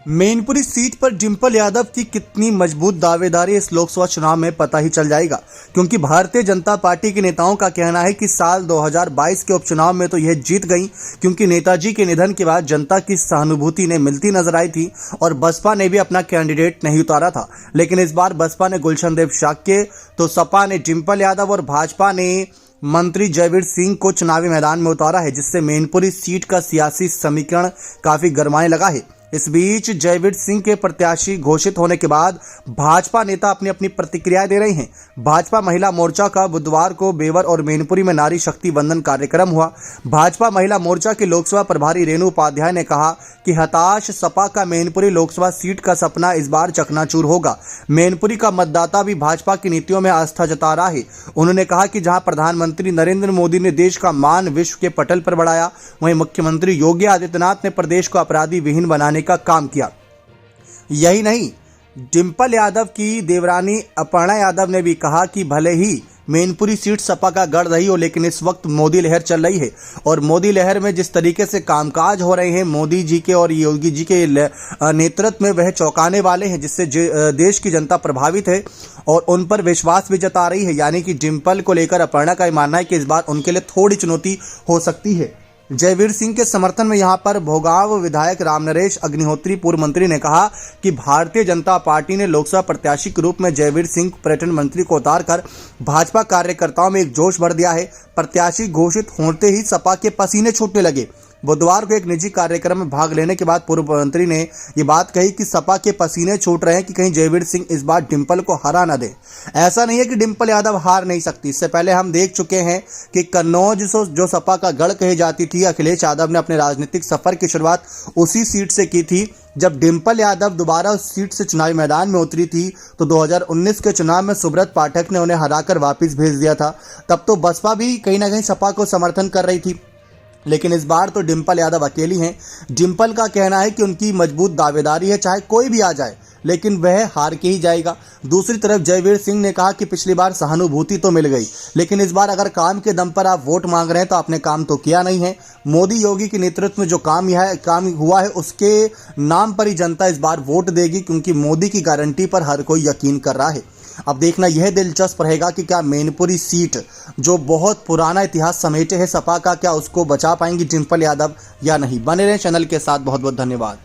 Mainpuri seat पर डिंपल यादव की कितनी मजबूत दावेदारी इस लोकसभा चुनाव में पता ही चल जाएगा, क्योंकि भारतीय जनता पार्टी के नेताओं का कहना है कि साल 2022 के उपचुनाव में तो यह जीत गई, क्योंकि नेताजी के निधन के बाद जनता की सहानुभूति ने मिलती नजर आई थी और बसपा ने भी अपना कैंडिडेट नहीं उतारा था। लेकिन इस बार बसपा ने गुलशन देव शाक्य, तो सपा ने डिंपल यादव और भाजपा ने मंत्री जयवीर सिंह को चुनावी मैदान में उतारा है, जिससे मैनपुरी सीट का सियासी समीकरण काफी गरमाने लगा है। इस बीच जयवीर सिंह के प्रत्याशी घोषित होने के बाद भाजपा नेता अपनी अपनी प्रतिक्रिया दे रहे हैं। भाजपा महिला मोर्चा का बुधवार को बेवर और मैनपुरी में नारी शक्ति वंदन कार्यक्रम हुआ। भाजपा महिला मोर्चा के लोकसभा प्रभारी रेणु उपाध्याय ने कहा कि हताश सपा का मैनपुरी लोकसभा सीट का सपना इस बार चकनाचूर होगा। मैनपुरी का मतदाता भी भाजपा की नीतियों में आस्था जता रहा है। उन्होंने कहा कि जहां प्रधानमंत्री नरेंद्र मोदी ने देश का मान विश्व के पटल पर बढ़ाया, वहीं मुख्यमंत्री योगी आदित्यनाथ ने प्रदेश को अपराधी विहीन बनाने का काम किया। यही नहीं, डिंपल यादव की देवरानी अपर्णा यादव ने भी कहा कि भले ही मैनपुरी सीट सपा का गढ़ रही हो, लेकिन इस वक्त मोदी लहर चल रही है और मोदी लहर में जिस तरीके से कामकाज हो रहे हैं मोदी जी के और योगी जी के नेतृत्व में, वह चौंकाने वाले हैं, जिससे देश की जनता प्रभावित है और उन पर विश्वास भी जता रही है। यानी कि डिंपल को लेकर अपर्णा का मानना है कि इस बार उनके लिए थोड़ी चुनौती हो सकती है। जयवीर सिंह के समर्थन में यहां पर भोगांव विधायक रामनरेश अग्निहोत्री पूर्व मंत्री ने कहा कि भारतीय जनता पार्टी ने लोकसभा प्रत्याशी के रूप में जयवीर सिंह पर्यटन मंत्री को उतारकर भाजपा कार्यकर्ताओं में एक जोश भर दिया है। प्रत्याशी घोषित होते ही सपा के पसीने छूटने लगे। बुधवार को एक निजी कार्यक्रम में भाग लेने के बाद पूर्व मंत्री ने ये बात कही कि सपा के पसीने छूट रहे हैं कि कहीं जयवीर सिंह इस बार डिंपल को हरा न दे। ऐसा नहीं है कि डिंपल यादव हार नहीं सकती। इससे पहले हम देख चुके हैं कि कन्नौज जो सपा का गढ़ कही जाती थी, अखिलेश यादव ने अपने राजनीतिक सफर की शुरुआत उसी सीट से की थी। जब डिंपल यादव दोबारा उस सीट से चुनावी मैदान में उतरी थी तो 2019 के चुनाव में सुब्रत पाठक ने उन्हें हराकर वापस भेज दिया था। तब तो बसपा भी कहीं ना कहीं सपा को समर्थन कर रही थी, लेकिन इस बार तो डिंपल यादव अकेली हैं। डिंपल का कहना है कि उनकी मजबूत दावेदारी है, चाहे कोई भी आ जाए, लेकिन वह हार के ही जाएगा। दूसरी तरफ जयवीर सिंह ने कहा कि पिछली बार सहानुभूति तो मिल गई, लेकिन इस बार अगर काम के दम पर आप वोट मांग रहे हैं तो आपने काम तो किया नहीं है। मोदी योगी के नेतृत्व में जो काम हुआ है उसके नाम पर ही जनता इस बार वोट देगी, क्योंकि मोदी की गारंटी पर हर कोई यकीन कर रहा है। अब देखना यह दिलचस्प रहेगा कि क्या मैनपुरी सीट जो बहुत पुराना इतिहास समेटे है सपा का, क्या उसको बचा पाएंगी डिंपल यादव या नहीं। बने रहें चैनल के साथ। बहुत बहुत धन्यवाद।